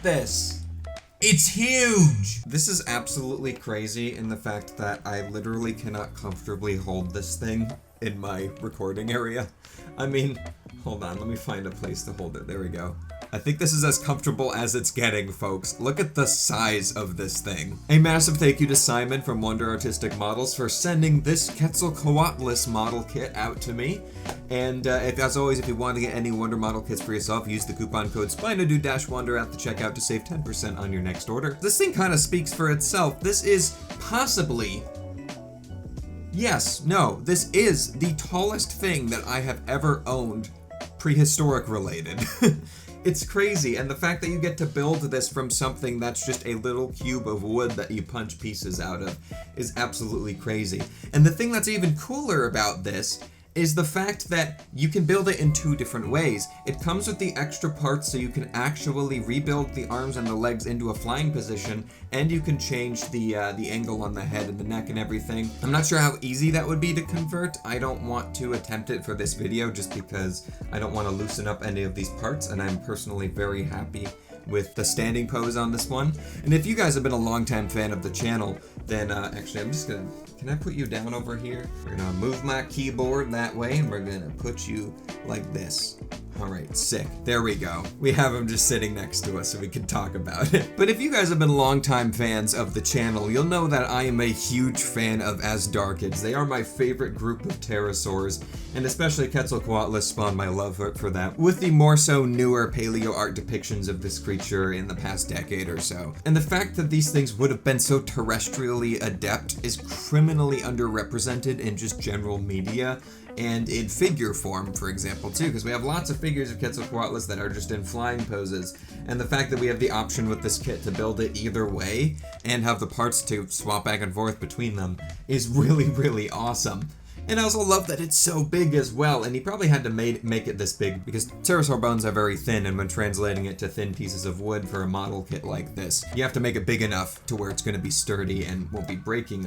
this. It's huge! This is absolutely crazy in the fact that I literally cannot comfortably hold this thing in my recording area. I mean, hold on, let me find a place to hold it. There we go. I think this is as comfortable as it's getting, folks. Look at the size of this thing. A massive thank you to Simon from Wonder Artistic Models for sending this Quetzalcoatlus model kit out to me. And as always, if you want to get any Wonder model kits for yourself, use the coupon code SpinoDude-Wonder at the checkout to save 10% on your next order. This thing kind of speaks for itself. This is possibly... Yes, no, this is the tallest thing that I have ever owned, prehistoric related. It's crazy, and the fact that you get to build this from something that's just a little cube of wood that you punch pieces out of is absolutely crazy. And the thing that's even cooler about this is the fact that you can build it in two different ways. It comes with the extra parts so you can actually rebuild the arms and the legs into a flying position, and you can change the angle on the head and the neck and everything. I'm not sure how easy that would be to convert. I don't want to attempt it for this video just because I don't want to loosen up any of these parts, and I'm personally very happy with the standing pose on this one. And if you guys have been a longtime fan of the channel, then actually I'm just gonna, can I put you down over here? We're gonna move my keyboard that way and we're gonna put you like this. All right, sick. There we go. We have him just sitting next to us so we can talk about it. But if you guys have been longtime fans of the channel, you'll know that I am a huge fan of Asdarchids. They are my favorite group of pterosaurs, and especially Quetzalcoatlus spawned my love for that, with the more so newer paleo art depictions of this creature in the past decade or so. And the fact that these things would have been so terrestrially adept is criminally underrepresented in just general media, and in figure form, for example, too, because we have lots of figures of Quetzalcoatlus that are just in flying poses, and the fact that we have the option with this kit to build it either way and have the parts to swap back and forth between them is really, really awesome. And I also love that it's so big as well, and he probably had to make it this big because pterosaur bones are very thin, and when translating it to thin pieces of wood for a model kit like this, you have to make it big enough to where it's going to be sturdy and won't be breaking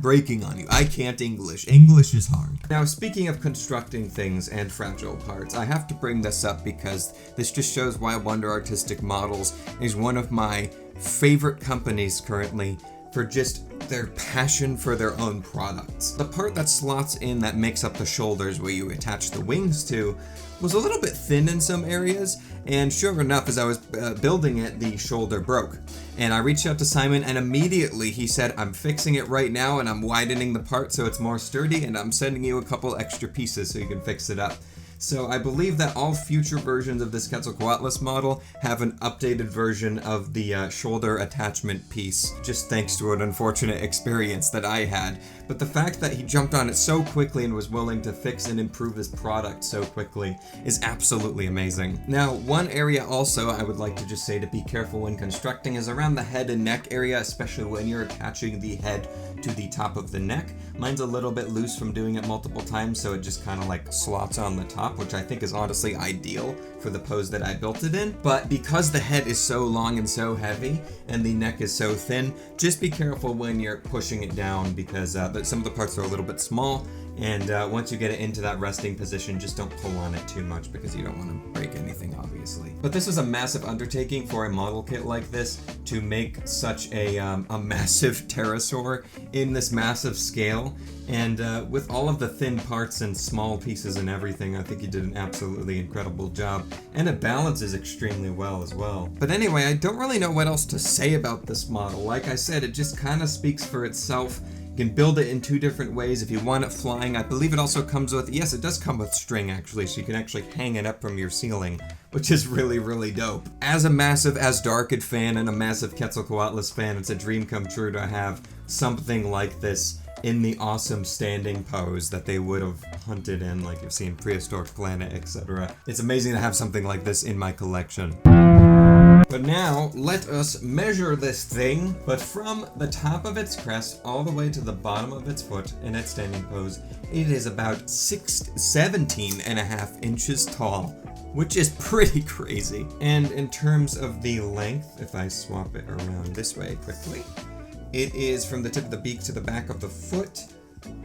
breaking on you. I can't English. English is hard. Now, speaking of constructing things and fragile parts, I have to bring this up because this just shows why Wonder Artistic Models is one of my favorite companies currently for just their passion for their own products. The part that slots in that makes up the shoulders where you attach the wings to was a little bit thin in some areas, and sure enough, as I was building it, the shoulder broke. And I reached out to Simon, and immediately he said, I'm fixing it right now and I'm widening the part so it's more sturdy, and I'm sending you a couple extra pieces so you can fix it up. So I believe that all future versions of this Quetzalcoatlus model have an updated version of the shoulder attachment piece, just thanks to an unfortunate experience that I had. But the fact that he jumped on it so quickly and was willing to fix and improve his product so quickly is absolutely amazing. Now, one area also I would like to just say to be careful when constructing is around the head and neck area, especially when you're attaching the head to the top of the neck. Mine's a little bit loose from doing it multiple times, so it just kind of like slots on the top, which I think is honestly ideal for the pose that I built it in. But because the head is so long and so heavy and the neck is so thin, just be careful when you're pushing it down because some of the parts are a little bit small, and once you get it into that resting position, just don't pull on it too much because you don't want to break anything, obviously. But this was a massive undertaking for a model kit like this to make such a massive pterosaur in this massive scale. And with all of the thin parts and small pieces and everything, I think he did an absolutely incredible job. And it balances extremely well as well. But anyway, I don't really know what else to say about this model. Like I said, it just kind of speaks for itself. You can build it in two different ways if you want it flying. I believe it also comes with, yes, it does come with string actually, so you can actually hang it up from your ceiling, which is really, really dope. As a massive Asdarchid fan and a massive Quetzalcoatlus fan, it's a dream come true to have something like this in the awesome standing pose that they would have hunted in, like you've seen Prehistoric Planet, etc. It's amazing to have something like this in my collection. But now, let us measure this thing, but from the top of its crest all the way to the bottom of its foot in its standing pose, it is about 17.5 inches tall, which is pretty crazy. And in terms of the length, if I swap it around this way quickly, it is from the tip of the beak to the back of the foot,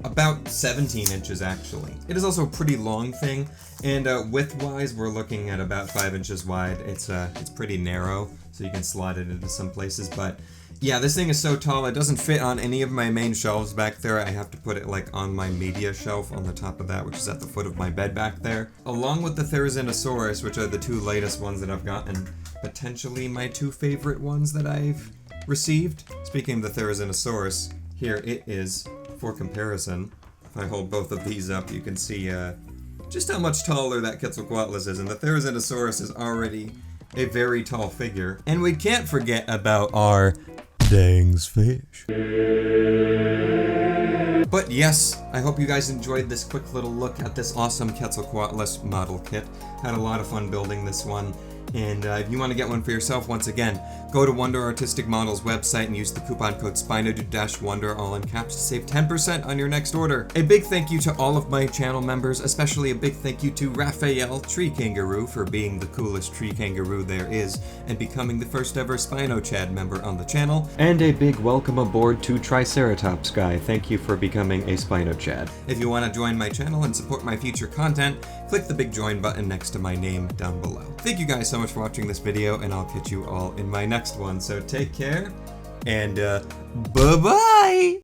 about 17 inches actually. It is also a pretty long thing, and width-wise, we're looking at about 5 inches wide. It's pretty narrow, so you can slide it into some places, but yeah, this thing is so tall, it doesn't fit on any of my main shelves back there. I have to put it like on my media shelf on the top of that, which is at the foot of my bed back there. Along with the Therizinosaurus, which are the two latest ones that I've gotten, potentially my two favorite ones that I've received. Speaking of the Therizinosaurus, here it is for comparison. If I hold both of these up, you can see just how much taller that Quetzalcoatlus is, and the Therizinosaurus is already a very tall figure. And we can't forget about our Dang's fish. But yes, I hope you guys enjoyed this quick little look at this awesome Quetzalcoatlus model kit. Had a lot of fun building this one. And if you want to get one for yourself, once again, go to Wonder Artistic Models website and use the coupon code SpinoDude-Wonder, all in caps, to save 10% on your next order. A big thank you to all of my channel members, especially a big thank you to Raphael Tree Kangaroo for being the coolest tree kangaroo there is and becoming the first ever SpinoChad member on the channel. And a big welcome aboard to Triceratops Guy. Thank you for becoming a SpinoChad. If you want to join my channel and support my future content, click the big join button next to my name down below. Thank you guys so much for watching this video, and I'll catch you all in my next one. So take care, and bye-bye!